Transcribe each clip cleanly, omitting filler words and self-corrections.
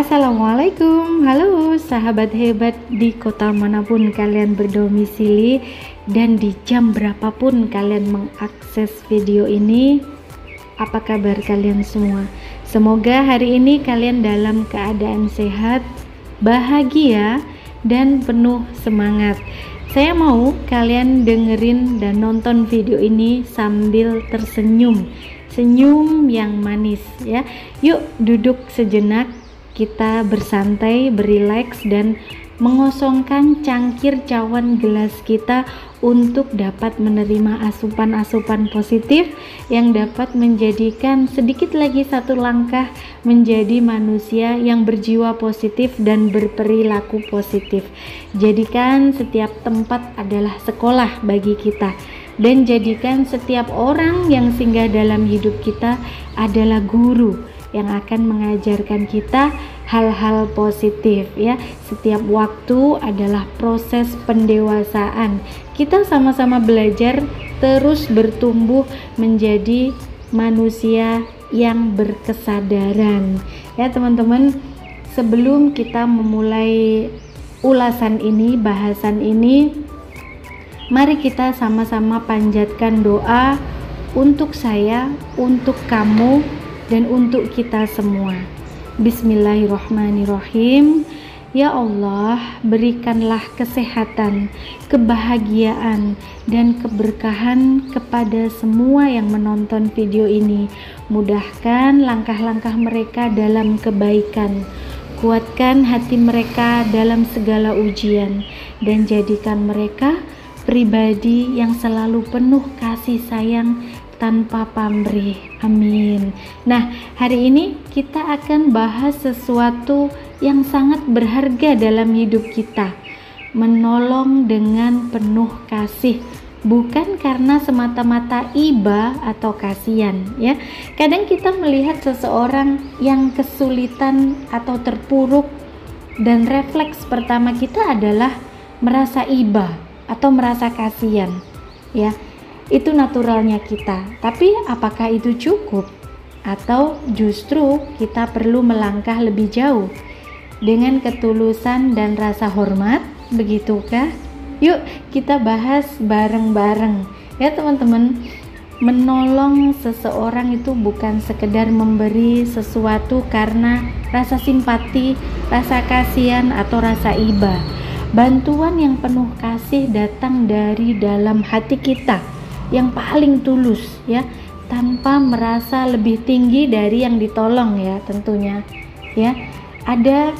Assalamualaikum, halo sahabat hebat di kota manapun kalian berdomisili dan di jam berapapun kalian mengakses video ini. Apa kabar kalian semua? Semoga hari ini kalian dalam keadaan sehat, bahagia, dan penuh semangat. Saya mau kalian dengerin dan nonton video ini sambil tersenyum, senyum yang manis ya. Yuk duduk sejenak, kita bersantai, berileks, dan mengosongkan cangkir cawan gelas kita untuk dapat menerima asupan-asupan positif yang dapat menjadikan sedikit lagi satu langkah menjadi manusia yang berjiwa positif dan berperilaku positif. Jadikan setiap tempat adalah sekolah bagi kita, dan jadikan setiap orang yang singgah dalam hidup kita adalah guru yang akan mengajarkan kita hal-hal positif ya. Setiap waktu adalah proses pendewasaan. Kita sama-sama belajar terus bertumbuh menjadi manusia yang berkesadaran. Ya teman-teman, sebelum kita memulai ulasan ini, bahasan ini, mari kita sama-sama panjatkan doa untuk saya, untuk kamu, dan untuk kita semua. Bismillahirrahmanirrahim. Ya Allah, berikanlah kesehatan, kebahagiaan, dan keberkahan kepada semua yang menonton video ini. Mudahkan langkah-langkah mereka dalam kebaikan, kuatkan hati mereka dalam segala ujian, dan jadikan mereka pribadi yang selalu penuh kasih sayang tanpa pamrih. Amin. Nah, hari ini kita akan bahas sesuatu yang sangat berharga dalam hidup kita. Menolong dengan penuh kasih, bukan karena semata-mata iba atau kasihan ya. Kadang kita melihat seseorang yang kesulitan atau terpuruk, dan refleks pertama kita adalah merasa iba atau merasa kasihan ya. Itu naturalnya kita. Tapi apakah itu cukup? Atau justru kita perlu melangkah lebih jauh dengan ketulusan dan rasa hormat, begitukah? Yuk kita bahas bareng-bareng ya teman-teman. Menolong seseorang itu bukan sekedar memberi sesuatu karena rasa simpati, rasa kasihan, atau rasa iba. Bantuan yang penuh kasih datang dari dalam hati kita yang paling tulus ya, tanpa merasa lebih tinggi dari yang ditolong ya tentunya ya. Ada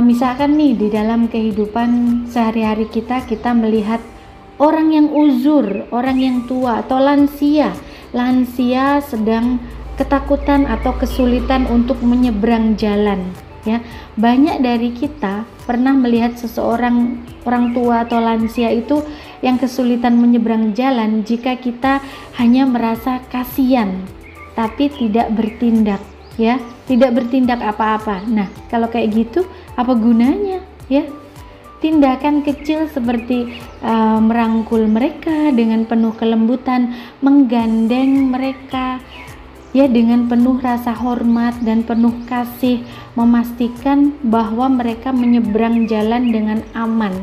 misalkan nih di dalam kehidupan sehari-hari kita melihat orang yang uzur, orang yang tua atau lansia sedang ketakutan atau kesulitan untuk menyeberang jalan ya. Banyak dari kita pernah melihat seseorang orang tua atau lansia itu yang kesulitan menyeberang jalan jika kita hanya merasa kasihan tapi tidak bertindak ya, tidak bertindak apa-apa. Nah, kalau kayak gitu apa gunanya ya? Tindakan kecil seperti merangkul mereka dengan penuh kelembutan, menggandeng mereka ya dengan penuh rasa hormat dan penuh kasih, memastikan bahwa mereka menyeberang jalan dengan aman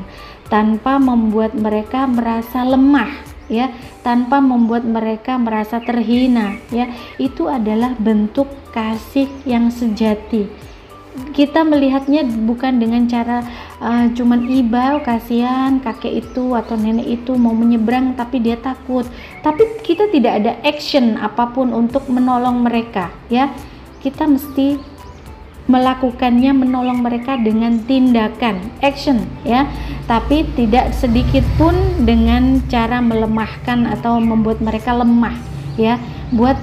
tanpa membuat mereka merasa lemah ya, tanpa membuat mereka merasa terhina ya. Itu adalah bentuk kasih yang sejati. Kita melihatnya bukan dengan cara cuman iba, kasihan kakek itu atau nenek itu mau menyeberang tapi dia takut, tapi kita tidak ada action apapun untuk menolong mereka ya. Kita mesti melakukannya, menolong mereka dengan tindakan, action ya, tapi tidak sedikit pun dengan cara melemahkan atau membuat mereka lemah ya. Buat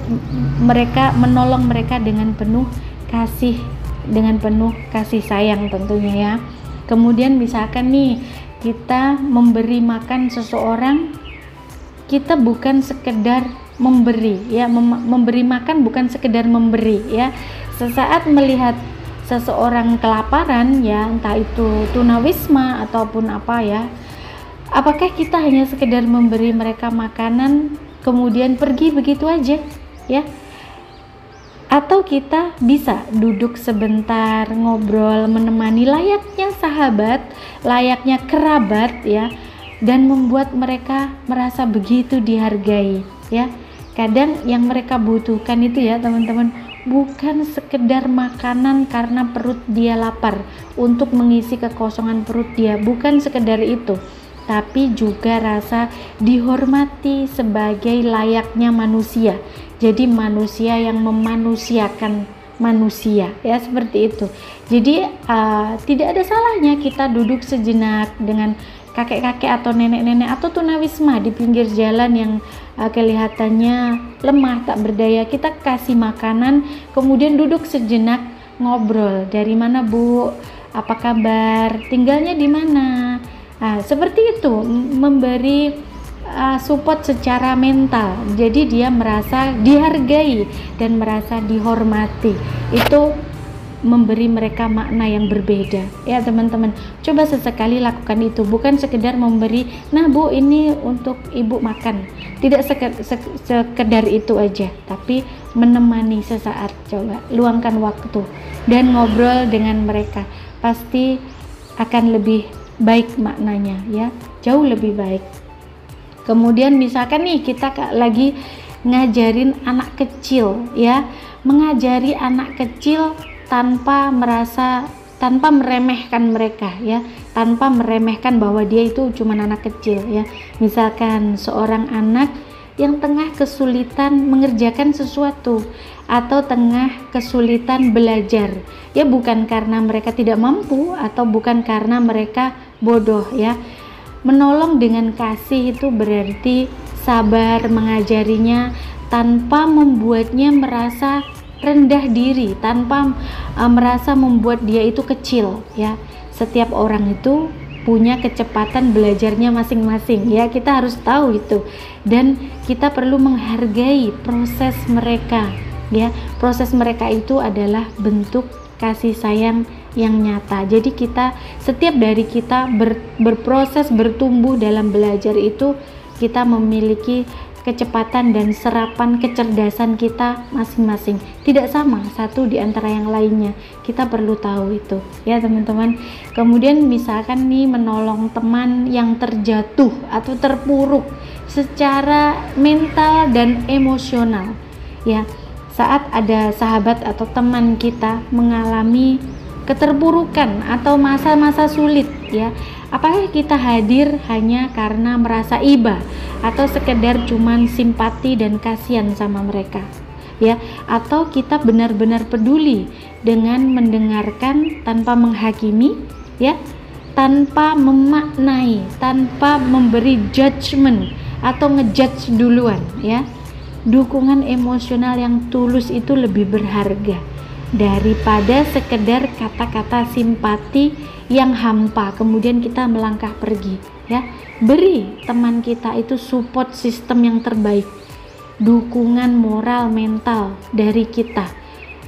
mereka, menolong mereka dengan penuh kasih, dengan penuh kasih sayang tentunya ya. Kemudian misalkan nih kita memberi makan seseorang, kita bukan sekedar memberi ya, memberi makan bukan sekedar memberi ya. Sesaat melihat seseorang kelaparan ya, entah itu tunawisma ataupun apa ya, apakah kita hanya sekedar memberi mereka makanan kemudian pergi begitu aja ya? Atau kita bisa duduk sebentar, ngobrol, menemani layaknya sahabat, layaknya kerabat ya, dan membuat mereka merasa begitu dihargai ya. Kadang yang mereka butuhkan itu ya teman-teman, bukan sekedar makanan karena perut dia lapar, untuk mengisi kekosongan perut dia, bukan sekedar itu, tapi juga rasa dihormati sebagai layaknya manusia. Jadi manusia yang memanusiakan manusia ya, seperti itu. Jadi tidak ada salahnya kita duduk sejenak dengan kakek-kakek atau nenek-nenek atau tunawisma di pinggir jalan yang kelihatannya lemah tak berdaya. Kita kasih makanan, kemudian duduk sejenak ngobrol. Dari mana Bu? Apa kabar? Tinggalnya di mana? Seperti itu, memberi support secara mental. Jadi dia merasa dihargai dan merasa dihormati. Itu memberi mereka makna yang berbeda ya teman-teman. Coba sesekali lakukan itu, bukan sekedar memberi, nah Bu ini untuk Ibu makan, tidak sekedar itu aja, tapi menemani sesaat. Coba luangkan waktu dan ngobrol dengan mereka, pasti akan lebih baik maknanya ya, jauh lebih baik. Kemudian misalkan nih kita lagi ngajarin anak kecil ya, mengajari anak kecil tanpa meremehkan mereka ya, tanpa meremehkan bahwa dia itu cuma anak kecil ya. Misalkan seorang anak yang tengah kesulitan mengerjakan sesuatu atau tengah kesulitan belajar ya, bukan karena mereka tidak mampu atau bukan karena mereka bodoh ya. Menolong dengan kasih itu berarti sabar mengajarinya tanpa membuatnya merasa rendah diri, tanpa merasa membuat dia itu kecil ya. Setiap orang itu punya kecepatan belajarnya masing-masing ya, kita harus tahu itu, dan kita perlu menghargai proses mereka ya. Proses mereka itu adalah bentuk kasih sayang yang nyata. Jadi setiap dari kita berproses bertumbuh dalam belajar itu, kita memiliki kecepatan dan serapan kecerdasan kita masing-masing, tidak sama satu di antara yang lainnya. Kita perlu tahu itu ya teman-teman. Kemudian misalkan nih menolong teman yang terjatuh atau terpuruk secara mental dan emosional ya. Saat ada sahabat atau teman kita mengalami keterpurukan atau masa-masa sulit ya, apakah kita hadir hanya karena merasa iba atau sekedar cuman simpati dan kasihan sama mereka ya, atau kita benar-benar peduli dengan mendengarkan tanpa menghakimi ya, tanpa memaknai, tanpa memberi judgement atau ngejudge duluan ya. Dukungan emosional yang tulus itu lebih berharga daripada sekedar kata-kata simpati yang hampa kemudian kita melangkah pergi ya. Beri teman kita itu support sistem yang terbaik, dukungan moral mental dari kita,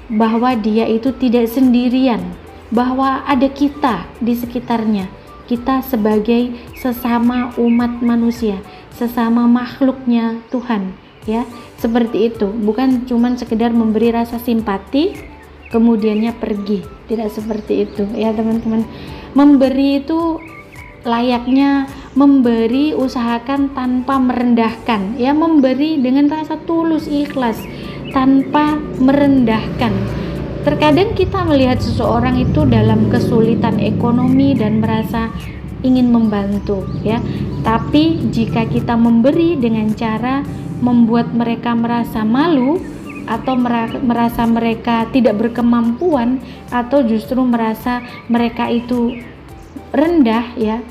bahwa dia itu tidak sendirian, bahwa ada kita di sekitarnya, kita sebagai sesama umat manusia, sesama makhluknya Tuhan ya. Seperti itu, bukan cuman sekedar memberi rasa simpati kemudiannya pergi, tidak seperti itu ya teman-teman. Memberi itu layaknya memberi, usahakan tanpa merendahkan ya, memberi dengan rasa tulus ikhlas tanpa merendahkan. Terkadang kita melihat seseorang itu dalam kesulitan ekonomi dan merasa ingin membantu ya, tapi jika kita memberi dengan cara membuat mereka merasa malu atau merasa mereka tidak berkemampuan atau justru merasa mereka itu rendah ya,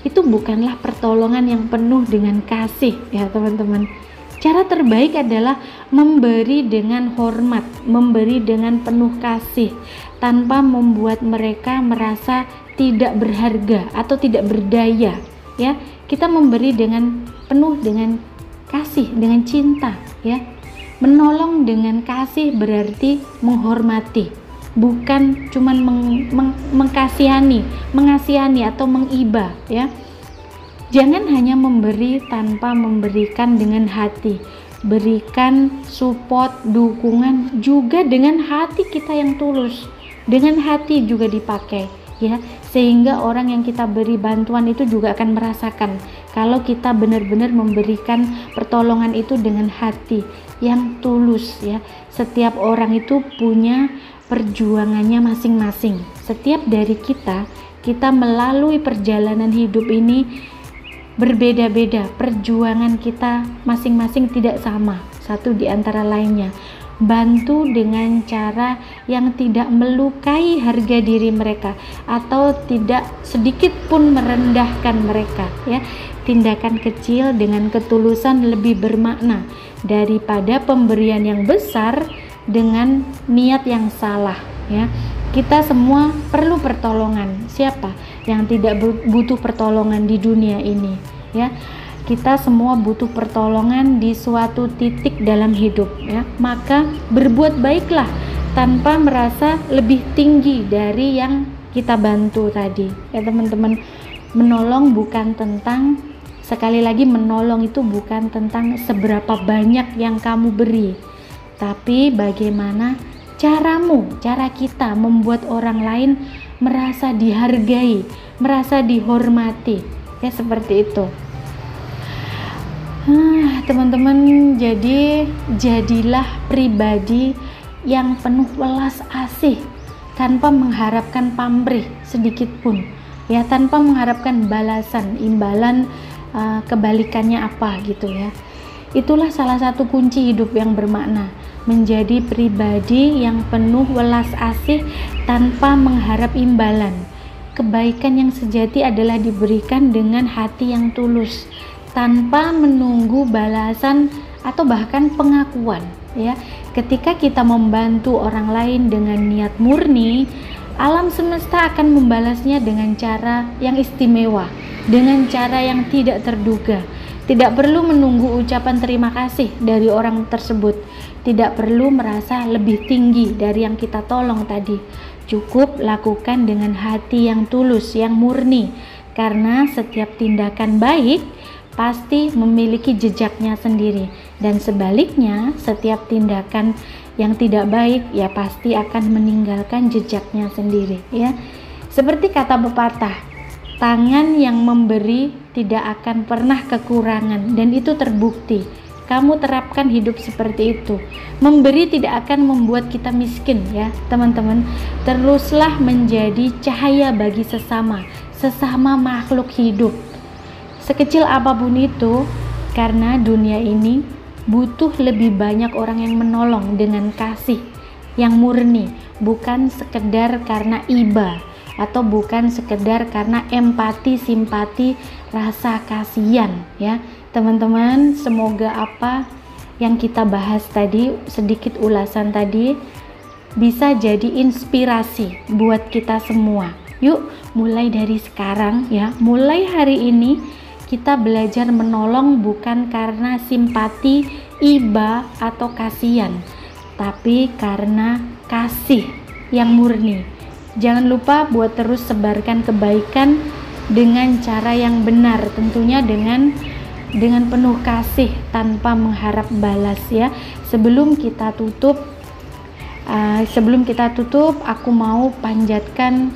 itu bukanlah pertolongan yang penuh dengan kasih ya teman-teman. Cara terbaik adalah memberi dengan hormat, memberi dengan penuh kasih tanpa membuat mereka merasa tidak berharga atau tidak berdaya ya. Kita memberi dengan penuh dengan kasih, dengan cinta ya. Menolong dengan kasih berarti menghormati, bukan cuman mengasihani atau mengiba ya. Jangan hanya memberi tanpa memberikan dengan hati. berikan support, dukungan juga dengan hati kita yang tulus, dengan hati juga dipakai ya, sehingga orang yang kita beri bantuan itu juga akan merasakan kalau kita benar-benar memberikan pertolongan itu dengan hati yang tulus ya. Setiap orang itu punya perjuangannya masing-masing. Setiap dari kita melalui perjalanan hidup ini berbeda-beda, perjuangan kita masing-masing tidak sama satu di antara lainnya. Bantu dengan cara yang tidak melukai harga diri mereka atau tidak sedikit pun merendahkan mereka ya. Tindakan kecil dengan ketulusan lebih bermakna daripada pemberian yang besar dengan niat yang salah ya. Kita semua perlu pertolongan. Siapa yang tidak butuh pertolongan di dunia ini ya? Kita semua butuh pertolongan di suatu titik dalam hidup ya. Maka berbuat baiklah tanpa merasa lebih tinggi dari yang kita bantu tadi ya teman-teman. Menolong bukan tentang, sekali lagi, menolong itu bukan tentang seberapa banyak yang kamu beri, tapi bagaimana cara kita membuat orang lain merasa dihargai, merasa dihormati ya, seperti itu. Teman-teman, jadi jadilah pribadi yang penuh welas asih tanpa mengharapkan pamrih sedikit pun ya, tanpa mengharapkan balasan, imbalan, kebalikannya apa gitu ya. Itulah salah satu kunci hidup yang bermakna, menjadi pribadi yang penuh welas asih tanpa mengharap imbalan. Kebaikan yang sejati adalah diberikan dengan hati yang tulus, tanpa menunggu balasan atau bahkan pengakuan ya. Ketika kita membantu orang lain dengan niat murni, alam semesta akan membalasnya dengan cara yang istimewa, dengan cara yang tidak terduga. Tidak perlu menunggu ucapan terima kasih dari orang tersebut, tidak perlu merasa lebih tinggi dari yang kita tolong tadi. Cukup lakukan dengan hati yang tulus, yang murni, karena setiap tindakan baik pasti memiliki jejaknya sendiri, dan sebaliknya setiap tindakan yang tidak baik ya pasti akan meninggalkan jejaknya sendiri ya. Seperti kata pepatah, tangan yang memberi tidak akan pernah kekurangan, dan itu terbukti. Kamu terapkan hidup seperti itu. Memberi tidak akan membuat kita miskin ya teman-teman. Teruslah menjadi cahaya bagi sesama makhluk hidup, sekecil apapun itu, karena dunia ini butuh lebih banyak orang yang menolong dengan kasih yang murni, bukan sekedar karena iba atau bukan sekedar karena empati, simpati, rasa kasihan ya teman-teman. Semoga apa yang kita bahas tadi, sedikit ulasan tadi, bisa jadi inspirasi buat kita semua. Yuk mulai dari sekarang ya, mulai hari ini kita belajar menolong bukan karena simpati, iba atau kasihan, tapi karena kasih yang murni. Jangan lupa buat terus sebarkan kebaikan dengan cara yang benar, tentunya dengan penuh kasih tanpa mengharap balas ya. Sebelum kita tutup, aku mau panjatkan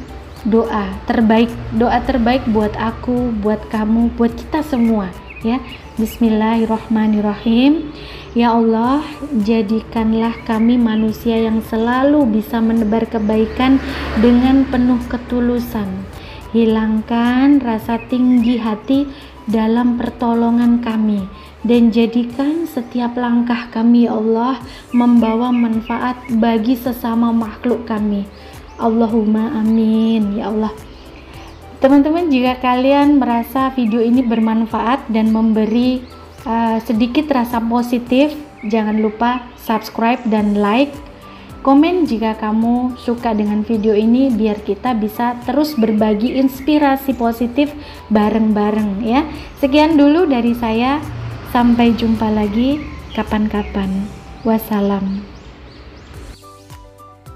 doa terbaik buat aku, buat kamu, buat kita semua ya. Bismillahirrahmanirrahim. Ya Allah, jadikanlah kami manusia yang selalu bisa menebar kebaikan dengan penuh ketulusan. Hilangkan rasa tinggi hati dalam pertolongan kami, dan jadikan setiap langkah kami ya Allah membawa manfaat bagi sesama makhluk kami. Allahumma amin ya Allah. Teman-teman, jika kalian merasa video ini bermanfaat dan memberi sedikit rasa positif, jangan lupa subscribe dan like. Komen jika kamu suka dengan video ini, biar kita bisa terus berbagi inspirasi positif bareng-bareng ya. Sekian dulu dari saya, sampai jumpa lagi kapan-kapan. Wassalam.